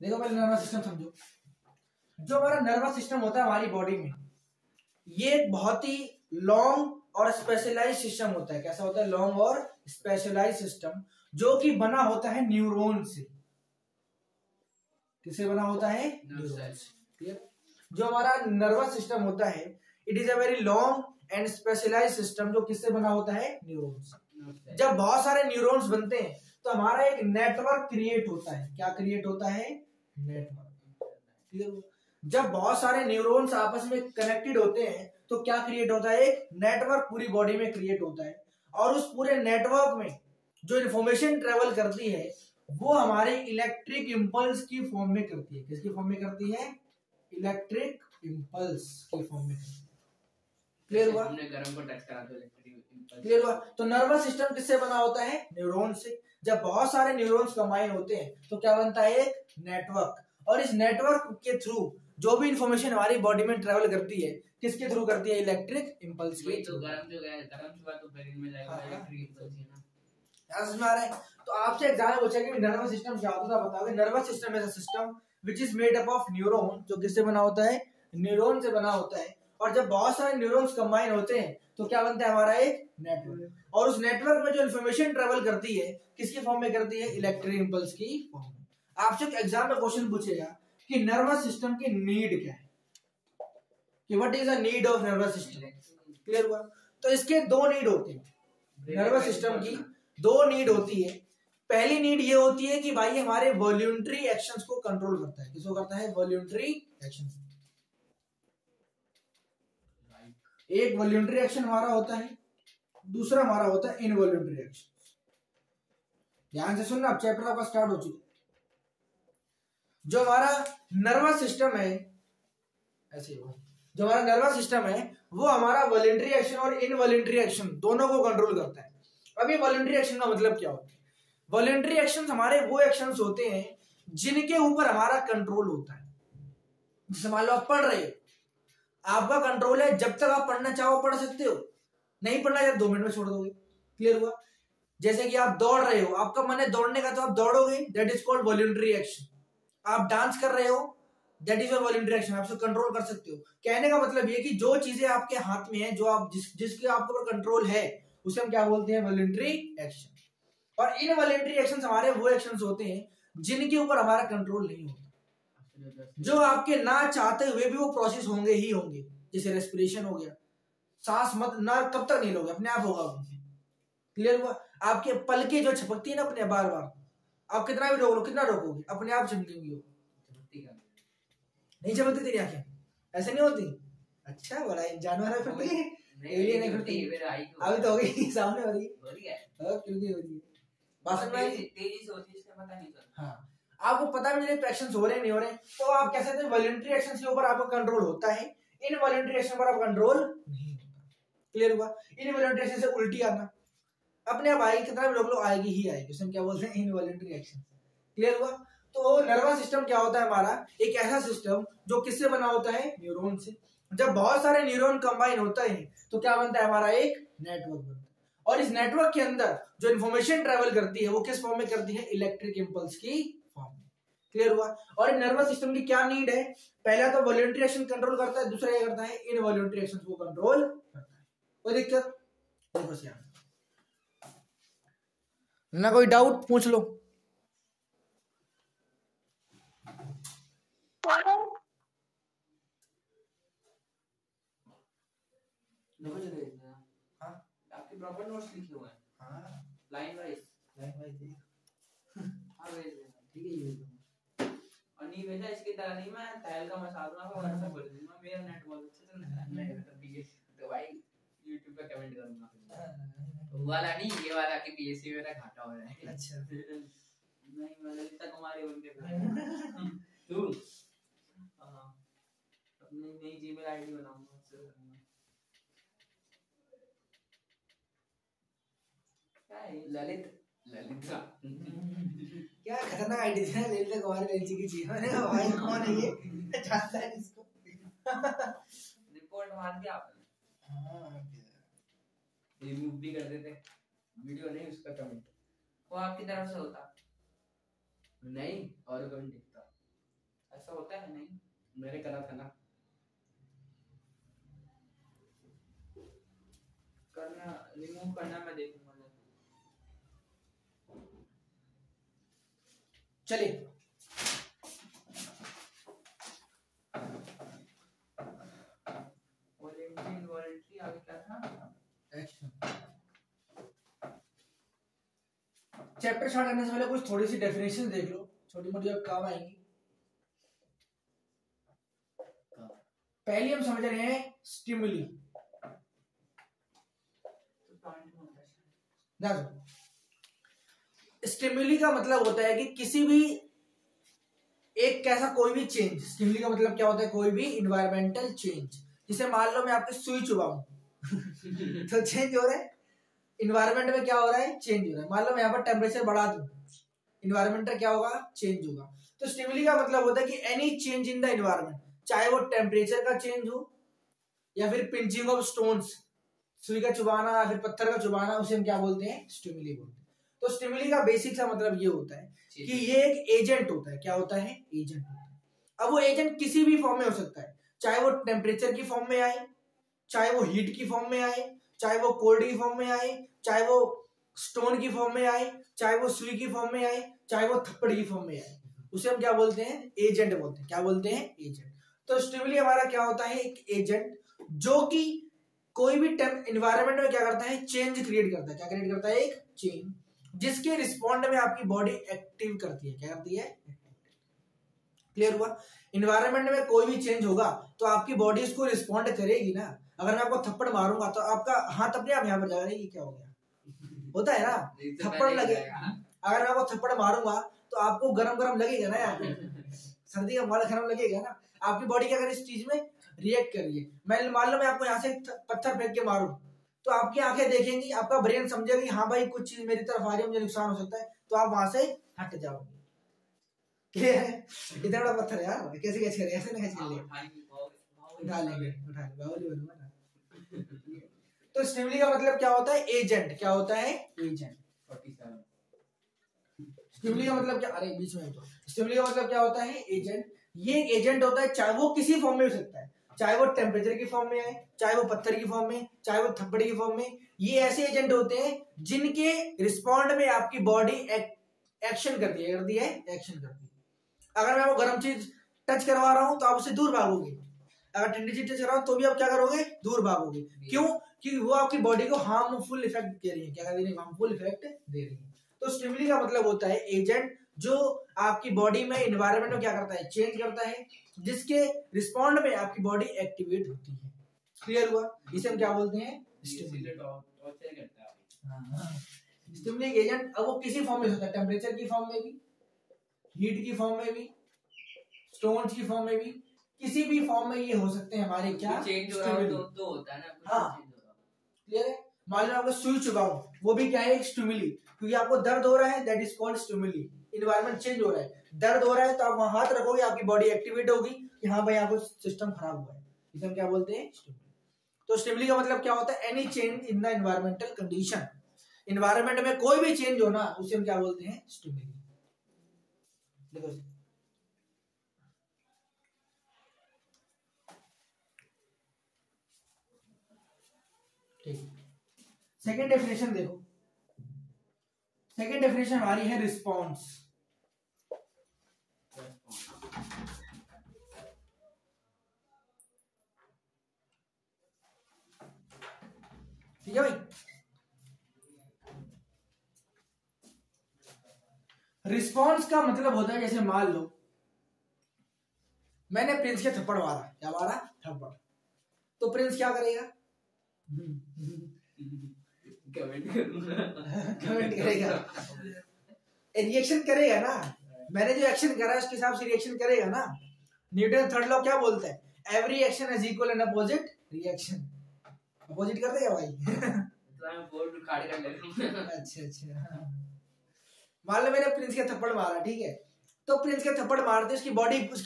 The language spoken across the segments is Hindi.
देखो पहले नर्वस सिस्टम समझो। जो हमारा नर्वस सिस्टम होता है हमारी बॉडी में, ये एक बहुत ही लॉन्ग और स्पेशलाइज सिस्टम होता है। कैसा होता है? लॉन्ग और स्पेशलाइज सिस्टम, जो कि बना होता है न्यूरॉन से। किससे बना होता है? न्यूरॉन से। क्लियर? जो हमारा नर्वस सिस्टम होता है, it is a very long and specialise system, जो किससे बना होता है? न्यूरॉन से। जब बहुत सारे न्यूरॉन्स बनते हैं तो हमारा एक नेटवर्क क्रिएट होता है। क्या क्रिएट होता है? नेटवर्क। क्लियर? जब बहुत सारे न्यूरॉन्स आपस में कनेक्टेड होते हैं तो क्या क्रिएट होता है? एक नेटवर्क पूरी बॉडी में क्रिएट होता है। और उस पूरे नेटवर्क में जो इंफॉर्मेशन ट्रेवल करती है वो हमारे इलेक्ट्रिक इम्पल्स की फॉर्म में करती है। किसकी फॉर्म में करती है? इलेक्ट्रिक इम्पल्स की फॉर्म में करती है। क्लियर हुआ? हमने गर्म को टच करा तो इलेक्ट्रिक इम्पल्स। क्लियर हुआ? तो नर्वस सिस्टम किससे बना होता है? न्यूरॉन से। जब बहुत सारे न्यूरॉन्स कंबाइन होते हैं तो क्या बनता है? एक नेटवर्क। और इस नेटवर्क के थ्रू जो भी इंफॉर्मेशन हमारी बॉडी में ट्रेवल करती है, किसके थ्रू करती है? इलेक्ट्रिक इम्पल्स के थ्रू। गर्म जो है, गर्म हुआ तो ब्रेन में जाएगा इलेक्ट्रिक इम्पल्स है ना। समझ में आ रहा है? तो आपसे एग्जाम में पूछा कि नर्वस सिस्टम क्या होता है, बताओगे। Nervous system is a system which is made up of neuron, जो किससे बना होता है? न्यूरॉन से बना होता है। और जब बहुत सारे न्यूरॉन्स कंबाइन होते हैं तो क्या बनता है? हमारा एक नेटवर्क। और उस नेटवर्क में जो इन्फॉर्मेशन ट्रेवल करती है, किसकी फॉर्म में करती है? इलेक्ट्रिक इम्पल्स की फॉर्म में। आपसे एग्जाम में क्वेश्चन पूछेगा कि नर्वस सिस्टम की नीड क्या है, कि what is the need of nervous system. Clear हुआ? तो इसके दो नीड होते हैं। नर्वस सिस्टम की दो नीड होती है। पहली नीड ये होती है कि भाई हमारे वॉल्यूंटरी एक्शंस को कंट्रोल करता है। किसको करता है? Voluntary actions. एक वॉल्यूंटरी एक्शन हमारा होता है, दूसरा हमारा होता है इनवॉल्यूंटरी एक्शन। ध्यान से सुनना, अब चैप्टर आपका स्टार्ट हो चुका है। जो हमारा नर्वस सिस्टम है, ऐसे हो, जो हमारा नर्वस सिस्टम है वो हमारा वॉलंटरी एक्शन और इनवॉलंटरी एक्शन दोनों को कंट्रोल करता है। अब ये वॉलंटरी एक्शन का मतलब क्या होता है? वॉलंटरी एक्शन हमारे वो एक्शंस होते हैं जिनके ऊपर हमारा कंट्रोल होता है। जैसे मान लो आप पढ़ रहे हो, आपका कंट्रोल है, जब तक आप पढ़ना चाहो पढ़ सकते हो, नहीं पढ़ना यार 2 मिनट में छोड़ दोगे। क्लियर हुआ? जैसे कि आप दौड़ रहे हो, आपका मन है दौड़ने का तो आप दौड़ोगे, that is called voluntary action. आप डांस कर रहे हो, that is your voluntary action, आप कंट्रोल कर सकते हो। कहने का मतलब ये कि जो चीजें आपके हाथ में है, जो आप जिसके आपके ऊपर कंट्रोल है, उसे हम क्या बोलते हैं? Voluntary action. और इनवॉलंटरी एक्शन हमारे वो एक्शंस होते हैं जिनके ऊपर हमारा कंट्रोल नहीं होता, जो आपके ना चाहते हुए भी वो प्रोसेस होंगे ही होंगे। जैसे रेस्पिरेशन हो गया, सांस मत ना कब तक नहीं लोगे, अपने आप होगा वो। क्लियर हुआ? आपके पलके जो छपकती है ना अपने बार बार, आप कितना भी रोक लो, कितना रोकोगे, अपने आप चमकेंगी वो। नहीं चमकती तेरी आंखें? ऐसे नहीं होती? अच्छा, बड़ा जानवर है फिर। एलियन है फिर। अभी तो हो गई, सामने हो रही है। क्योंकि हो रही है भाषण में तेजी से होती है, इसका पता नहीं चलता। हाँ, आपको पता भी नहीं एक्शंस हो रहे नहीं हो रहे, तो आप कह सकते हैं वॉलंटरी एक्शंस के ऊपर आपका कंट्रोल होता है, इनवॉलंटरी एक्शन पर आपका कंट्रोल नहीं होता। क्लियर हुआ? इनवॉलंटरी एक्शन से उल्टी आना अपने आप आएगी, कितना भी रोक लो आएगी ही आएगी, उसमें क्या बोलते हैं? Involuntary action. क्लियर हुआ? तो नर्वस सिस्टम क्या होता है? हमारा एक ऐसा सिस्टम जो किससे बना होता है? न्यूरॉन से। जब बहुत सारे न्यूरॉन कंबाइन होता है तो क्या बनता है? हमारा एक नेटवर्क बनता है। और इस नेटवर्क के अंदर जो इन्फॉर्मेशन ट्रेवल करती है वो किस फॉर्म में करती है? इलेक्ट्रिक इंपल्स की फॉर्म में। क्लियर हुआ? और नर्वस सिस्टम की क्या नीड है? पहला तो वॉलंटरी एक्शन कंट्रोल करता है, दूसरा क्या करता है? इनवॉलंटरी एक्शन को कंट्रोल करता है। कोई दिक्कत? देखो ना, कोई डाउट पूछ लो। हाँ, आपके प्रॉपर नोट्स लिखे हुए हैं। हाँ, लाइन वाइज देख। हाँ भेज देना, ठीक है, ये और नहीं भेजा इसकी तरह नहीं, मैं तहल का मसा दूंगा, मैं व्हाट्सएप कर दूंगा, मेरा नेट बहुत अच्छा चल रहा है। नहीं तो पीएस तो भाई YouTube पे कमेंट करूंगा। वो वाला नहीं, ये वाला कि पीएससी मेरा घाटा हो रहा है। अच्छा नहीं, मैं ललिता कुमारी बन के तू हां अपनी नई जीमेल आईडी बनाऊंगा, उससे करूंगा। क्या है ललित ललिता क्या खतरनाक आईडी है ललिता कुमारी ललिता की चीज। मैंने कहा भाई कौन है ये, जानता है इसको। रिपोर्ट मार दिया आपने। हां, रिमूव भी कर देते, वीडियो नहीं उसका कमेंट वो आपकी तरफ से होता नहीं, और कमेंट दिखता। ऐसा होता है नहीं, मैंने करा था ना, करना रिमूव करना मैं देखूंगा। चलिए वॉलंटरी आगे क्या था? एक्शन। चैप्टर स्टार्ट करने से पहले कुछ थोड़ी सी डेफिनेशन देख लो, छोटी मोटी अब काम आएंगी। पहली हम समझ रहे हैं स्टिमुली। स्टिमुली का मतलब होता है कि किसी भी एक कैसा कोई भी चेंज, स्टिमुली का मतलब क्या होता है, कोई भी इन्वायरमेंटल चेंज। जैसे मान लो मैं आपकी सुई चुबाऊं तो चेंज हो रहा है, इन्वायरमेंट में क्या हो रहा है, चेंज हो रहा है। मान लो मैं यहाँ पर टेम्परेचर बढ़ा दूं, इन्वायरमेंट क्या होगा, चेंज होगा। तो स्टिमुली का मतलब होता है कि any change in the environment, चाहे वो टेम्परेचर का चेंज हो या फिर पिंचिंग ऑफ स्टोन्स, सुई का चुबाना या फिर पत्थर का चुबाना, उसे हम क्या बोलते हैं, स्टिमुली बोलते हैं। तो स्टिमुली का बेसिक सा मतलब ये होता है कि ये एक एजेंट होता है। क्या होता है, एजेंट होता है। अब वो एजेंट किसी भी फॉर्म में हो सकता है, चाहे वो टेम्परेचर की फॉर्म में आए, चाहे वो हीट की फॉर्म में आए, चाहे वो कोल्ड की फॉर्म में आए, चाहे वो स्टोन की फॉर्म में आए, चाहे वो सुई की फॉर्म में आए, चाहे वो थप्पड़ की फॉर्म में आए, उसे हम क्या बोलते हैं, एजेंट बोलते हैं। क्या बोलते हैं, एजेंट। तो स्टिमुली हमारा क्या होता है, एक एजेंट जो कि कोई भी एनवायरनमेंट में क्या करता है, चेंज क्रिएट करता है। क्या क्रिएट करता है, एक चेंज, जिसके रिस्पॉन्ड में आपकी बॉडी एक्टिव करती है। क्या करती है, क्लियर हुआ। इन्वायरमेंट में कोई भी चेंज होगा तो आपकी बॉडी इसको रिस्पॉन्ड करेगी ना। अगर मैं आपको थप्पड़ मारूंगा तो आपका हाथ अपने आप यहाँ पर जाएगा, ये क्या हो गया, होता है ना, थप्पड़ लगे। अगर मैं आपको थप्पड़ मारूंगा तो आपको गरम गरम लगेगा ना, यहाँ पे सर्दी का मारा गरम लगेगा ना। आपकी बॉडी क्या कर रही है, इस चीज में रिएक्ट कर रही है। मैं मान लो मैं आपको यहाँ से पत्थर फेंक के मारूं तो आपकी आंखें देखेंगी, आपका ब्रेन समझेगा कि हाँ भाई कुछ चीज मेरी तरफ आ रही है, मुझे नुकसान हो सकता है, तो आप वहां से हट जाओगे। क्लियर है, इतना बड़ा पत्थर है यार, कैसे कैसे करें, ऐसे ना कैसे उठा लेंगे, बाहुबली बनूंगा ना। तो स्टिमुली का मतलब क्या होता है, एजेंट। क्या होता है, एजेंट। स्टिमुली का मतलब क्या, अरे बीच में तो स्टिमुली का मतलब क्या होता है, एजेंट। ये एक एजेंट होता है, चाहे वो किसी फॉर्म में हो सकता है, चाहे वो टेम्परेचर की फॉर्म में आए, चाहे वो पत्थर की फॉर्म में, चाहे वो थप्पड़ की फॉर्म में। ये ऐसे एजेंट होते हैं जिनके रिस्पॉन्ड में आपकी बॉडी एक्शन करती है, एक्शन करती है। अगर मैं वो गर्म चीज टच करवा रहा हूं तो आप उससे दूर भागोगे, अगर ठंडी चीज टच कर रहा हूं तो भी आप क्या करोगे, दूर भागोगे। क्यों, क्योंकि वो आपकी बॉडी को हार्मफुल इफेक्ट दे रही है। क्या कर रही है, हार्मफुल इफेक्ट दे रही है। तो स्टिमुली का मतलब होता है एजेंट, जो आपकी बॉडी में इन्वायरमेंट में क्या करता है, चेंज करता है, जिसके रिस्पॉन्ड में आपकी बॉडी एक्टिवेट होती है। क्लियर हुआ, इसे हम क्या बोलते हैं, स्टिमुली। स्टिमुली एजेंट, अब वो किसी फॉर्म में हो सकता है, टेम्परेचर की फॉर्म में भी, हीट की फॉर्म में भी, स्टोन्स की फॉर्म में भी, किसी भी फॉर्म में ये हो सकते हैं हमारे, क्या चेंज हो रहा हो तो होता है ना। हाँ, क्लियर है। मान लो आपको सुई चुबाऊं, वो भी क्या है, एक स्टिमुली, क्योंकि आपको दर्द हो रहा है, that is called stimuli. Environment change हो रहा है, दर्द हो रहा है, तो आप वहां हाथ रखोगे, आपकी बॉडी एक्टिवेट होगी कि हाँ भाई आपको सिस्टम खराब हुआ है, इसे हम क्या बोलते हैं, स्टिमुली। तो स्टिमुली का मतलब क्या होता है, any change in the environmental condition. Environment में कोई भी चेंज हो ना, उसे हम क्या बोलते हैं, स्टिमुली। देखो ठीक, सेकेंड डेफिनेशन देखो। सेकेंड डेफिनेशन हमारी है रिस्पॉन्स। ठीक है भाई, रिस्पॉन्स का मतलब होता है, जैसे मान लो मैंने प्रिंस के थप्पड़ मारा, क्या मारा, थप्पड़, तो प्रिंस क्या करेगा, कमेंट करेगा, रिएक्शन करेगा ना। मैंने जो एक्शन करा है उसके हिसाब से रिएक्शन करेगा ना। न्यूटन थर्ड लॉ क्या बोलता है, every action is equal and opposite reaction. Opposite कर देगा भाई अच्छा मान लो मैंने प्रिंस के थप्पड़ मारा, ठीक है, तो प्रिंस के थप्पड़ मारते उसकी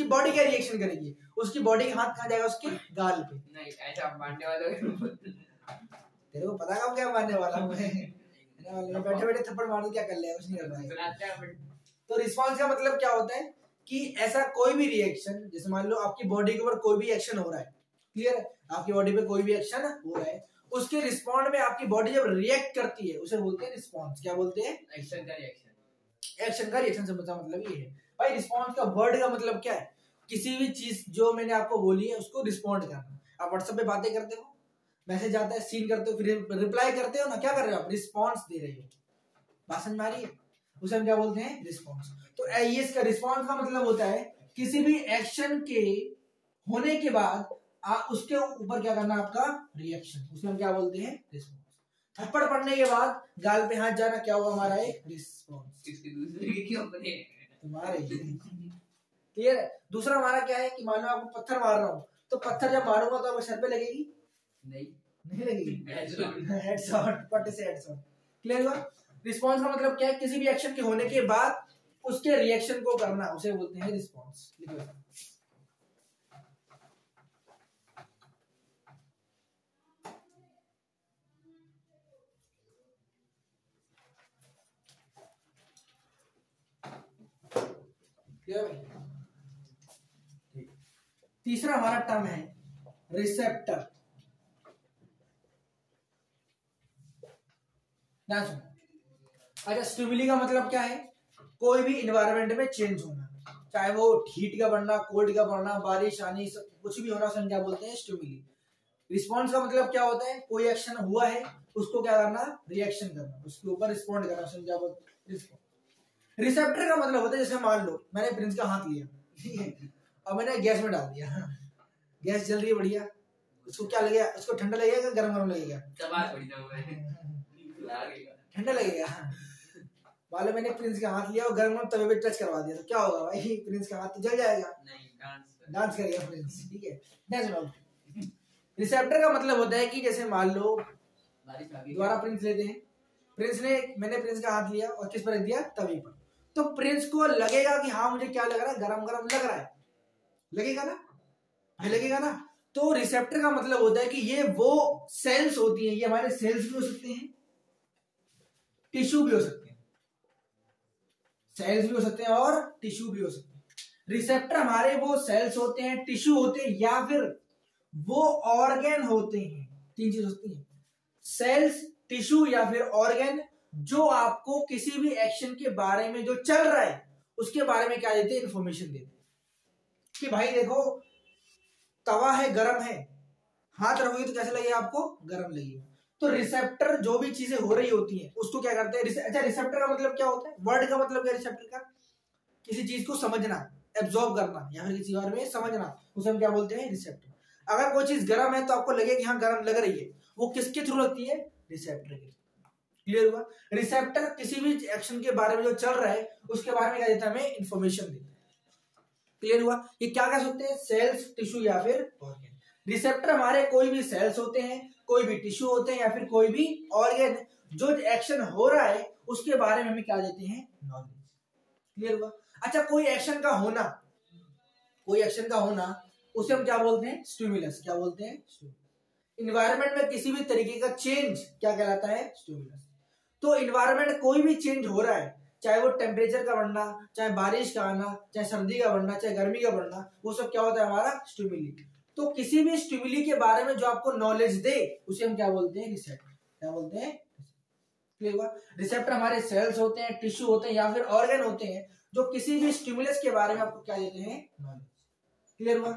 बॉडी क्या रिएक्शन करेगी, उसकी बॉडी का हाथ कहाँ जाएगा, उसके गाल पे। नहीं ऐसा मारने वाला तेरे को पता कब क्या मारने वाला हूँ मैं बैठे बैठे थप्पड़ मार क्या कर लेगा, कुछ नहीं कर पाएगा। तो रिस्पॉन्स का मतलब क्या होता है कि ऐसा कोई भी रिएक्शन, जैसे मान लो आपकी बॉडी के ऊपर कोई भी एक्शन हो रहा है, क्लियर है, आपकी बॉडी पे कोई भी एक्शन हो रहा है, उसके रिस्पॉन्ड में आपकी बॉडी जब रिएक्ट करती है उसे बोलते हैं रिस्पॉन्स। क्या बोलते हैं? एक्शन का रिएक्शन। एक्शन का रिएक्शन से मतलब ये है भाई। रिस्पॉन्स का वर्ड का मतलब क्या है? किसी भी चीज जो मैंने आपको बोली है उसको रिस्पॉन्ड करना। आप व्हाट्सएप पे बातें करते हो, मैसेज आता है, सीन करते हो, फिर रिप्लाई करते हो ना, क्या कर रहे हो आप? रिस्पॉन्स दे रहे हो। बात समझ में आ रही है? उसे हम क्या बोलते हैं? रिस्पॉन्स। तो ये इसका रिस्पॉन्स का मतलब होता है किसी भी एक्शन के होने के बाद उसके ऊपर क्या करना, आपका रिएक्शन, उसे हम क्या बोलते हैं? रिस्पॉन्स। थप्पड़ पड़ने के बाद गाल पे हाथ जाना, क्या हुआ हमारा? एक रिस्पॉन्स। इसके दूसरे के ऊपर है तुम्हारे क्लियर है? दूसरा हमारा क्या है कि मान लो आपको पत्थर मार रहा हूँ, तो पत्थर जब मारूंगा तो आपको सर पे लगेगी? नहीं नहीं लगेगी। हेडशॉट, पट्टे से हेडशॉट। क्लियर हुआ? रिस्पॉन्स का मतलब क्या है? किसी भी एक्शन के होने के बाद उसके रिएक्शन को करना, उसे बोलते हैं रिस्पॉन्स। लिखो भाई। तीसरा हमारा टर्म है रिसेप्टर। ध्यान सुनो। अच्छा, स्टिमुली का मतलब क्या है? कोई भी इन्वायरमेंट में चेंज होना, चाहे वो हीट का बढ़ना, कोल्ड का बढ़ना, बारिश आनी, सब कुछ भी होना, उसको क्या बोलते हैं? स्टिमुली। रिस्पॉन्स का मतलब क्या होता है? कोई एक्शन हुआ है, उसको क्या करना? रिएक्शन करना, उसके ऊपर रिस्पॉन्ड करना, उसको क्या बोलते हैं? रिस्पॉन्स। रिसेप्टर का मतलब होता है, जैसे मान लो मैंने प्रिंस का हाथ लिया, ठीक है, और मैंने गैस में डाल दिया, गैस जल रही है बढ़िया, उसको क्या लगेगा? उसको ठंडा लगेगा, गरम गरम लगेगा? ठंडा लगेगा। मान लो मैंने प्रिंस का हाथ लिया और गरम गरम तवे पे टच करवा दिया, तो क्या होगा भाई? प्रिंस का हाथ तो जल जाएगा। नहीं, डांस करेगा प्रिंस, ठीक है। नेक्स्ट, रिसेप्टर का मतलब होता है कि जैसे मान लो दोबारा प्रिंस लेते हैं, मैंने प्रिंस का हाथ लिया और किस पर रख दिया? तवे पर। तो प्रिंस को लगेगा कि हाँ मुझे क्या लग रहा है? गरम गरम लग रहा है, लगेगा ना भाई? लगेगा ना। तो रिसेप्टर का मतलब होता है कि ये वो सेल्स होती हैं, ये हमारे सेल्स भी हो सकते हैं, टिश्यू भी हो सकते हैं, सेल्स भी हो सकते हैं और टिश्यू भी हो सकते हैं। रिसेप्टर हमारे वो सेल्स होते हैं, टिश्यू होते हैं, या फिर वो ऑर्गेन होते हैं। तीन चीज होती है, सेल्स, टिश्यू या फिर ऑर्गेन, जो आपको किसी भी एक्शन के बारे में जो चल रहा है उसके बारे में क्या देते हैं? इंफॉर्मेशन देते हैं कि भाई देखो तवा है, गरम है, हाथ रखोगे तो कैसे लगेगा आपको? गरम लगेगा। तो रिसेप्टर जो भी चीजें हो रही होती हैं उसको क्या करते हैं? अच्छा, रिसेप्टर का मतलब क्या होता है? वर्ड का मतलब क्या है रिसेप्टर का? किसी चीज को समझना, एब्जॉर्ब करना, या फिर किसी बारे में समझना, उसे हम क्या बोलते हैं? रिसेप्टर। अगर कोई चीज गर्म है तो आपको लगे कि हाँ गर्म लग रही है, वो किसके थ्रू लगती है? रिसेप्टर के। क्लियर हुआ? रिसेप्टर किसी भी एक्शन के बारे में जो चल रहा है उसके बारे में क्या देता है? हमें इंफॉर्मेशन देता है। क्लियर हुआ? ये क्या कह सकते हैं? सेल्स, टिश्यू या फिर ऑर्गेन। रिसेप्टर हमारे कोई भी सेल्स होते हैं, कोई भी टिश्यू होते हैं, या फिर कोई भी ऑर्गेन, जो एक्शन हो रहा है उसके बारे में हमें क्या देते हैं? नॉलेज। क्लियर हुआ? अच्छा, कोई एक्शन का होना, कोई एक्शन का होना, उसे हम क्या बोलते हैं? स्टिमुलस। क्या बोलते हैं? इन्वायरमेंट में किसी भी तरीके का चेंज क्या कहलाता है? स्टिमुलस। तो इन्वायरमेंट कोई भी चेंज हो रहा है, चाहे वो टेम्परेचर का बढ़ना, चाहे बारिश का आना, चाहे सर्दी का बढ़ना, चाहे गर्मी का बढ़ना, वो सब क्या होता है? हमारा स्टिमुली। तो किसी भी स्टिमुली के बारे में जो आपको नॉलेज दे उसे हम क्या बोलते हैं? रिसेप्टर। क्या बोलते हैं? क्लियर हुआ? रिसेप्टर हमारे सेल्स होते हैं, टिश्यू होते हैं, या फिर ऑर्गन होते हैं जो किसी भी स्टिमुलस के बारे में आपको क्या देते हैं? नॉलेज। क्लियर हुआ?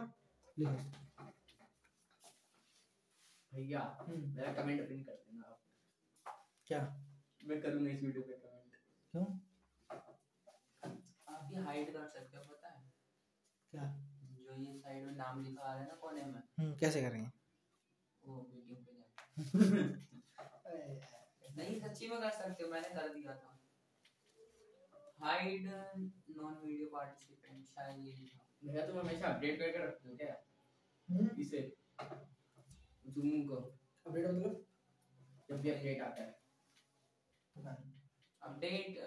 भैया मेरा कमेंट पिन कर देना आप। क्या? मैं करूंगा इस वीडियो पे कमेंट। क्यों? आप ये हाइड कर सकते हो, पता है क्या? जो ये साइड में नाम लिखा आ रहा है ना कोने में, कैसे करेंगे? वो वीडियो पे जा नहीं सच्ची में कर सकते हो, मैंने कर दिया था। हाइड नॉन वीडियो पार्टिसिपेंट, शायद ये लिखा। भैया तुम हमेशा अपडेट करके रखते हो क्या इसे? जूम को अपडेट मतलब जब भी अपडेट आता है, अपडेट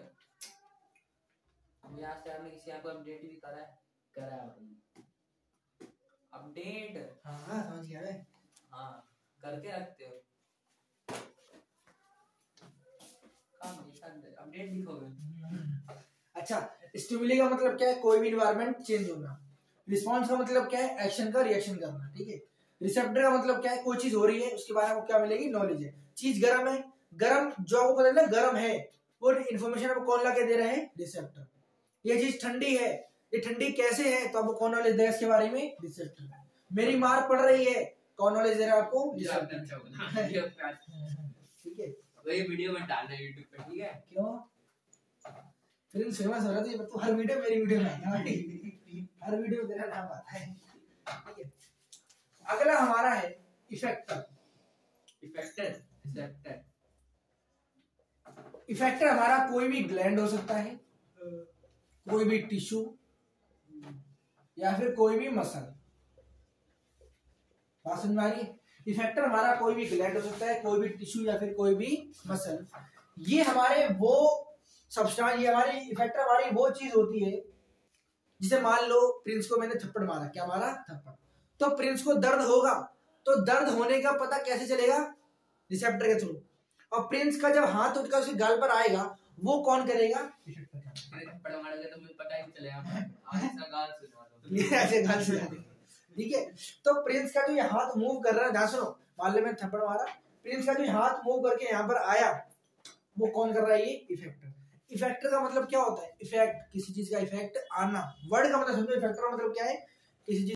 यहाँ से हमने किसी को अपडेट भी करा है आपने अपडेट? हाँ समझ गया मैं। हाँ करके रखते हो। अपडेट लिखोगे? अच्छा, स्टिमुली का मतलब क्या है? कोई भी इन्वायरमेंट चेंज होना। रिस्पॉन्स का मतलब क्या है? एक्शन का रिएक्शन करना, ठीक है। रिसेप्टर का मतलब क्या है? कोई चीज हो रही है उसके बारे में आपको क्या मिलेगी? नॉलेज है। चीज गर्म है, गर्म जो आपको पता चला गर्म है, वो इन्फॉर्मेशन आपको कौन ला के दे रहा है? रिसेप्टर। ये चीज ठंडी है, ये ठंडी कैसे है, तो आपको कौन नॉलेज देगा इसके बारे में? रिसेप्टर। मेरी मार पड़ रही है, कौन नॉलेज दे रहा है आपको? रिसेप्टर। ठीक है, वही वीडियो में डालना है YouTube पे, ठीक है? क्यों? फिर फेमस हो रहा था, तो हर वीडियो मेरी वीडियो में आएगा भाई। हर वीडियो में तेरा नाम आता है, ठीक है। अगला हमारा है इफेक्टर। इफेक्टर इफेक्टर हमारा कोई भी ग्लैंड हो सकता है, कोई भी टिश्यू, या फिर कोई भी मसल। बात समझ में आ रही है? इफेक्टर हमारा कोई भी ग्लैंड हो सकता है, कोई भी टिश्यू, या फिर कोई भी मसल। ये हमारे वो सब्सटेंस, ये हमारी इफेक्टर हमारी वो चीज होती है जिसे मान लो प्रिंस को मैंने थप्पड़ मारा, क्या मारा? थप्पड़। तो प्रिंस को दर्द होगा, तो दर्द होने का पता कैसे चलेगा? रिसेप्टर के थ्रू। और प्रिंस का जब हाथ उठकर उसके गाल पर आएगा, वो कौन करेगा? थप्पड़ मारोगे तो मुझे पता ही चलेगा, ऐसा गाल सुना दो, ऐसे गाल सुना दो, ठीक है। तो प्रिंस का जो ये हाथ मूव कर रहा है, ध्यान सुनो, मान लो मैंने थप्पड़ मारा, प्रिंस का जो हाथ मूव करके यहाँ पर आया, वो कौन कर रहा है? ये इफेक्टर। इफेक्टर का मतलब क्या होता है? इफेक्ट, किसी चीज का इफेक्ट आना। वर्ड का मतलब समझो, इफेक्टर का मतलब क्या है? किसी चीज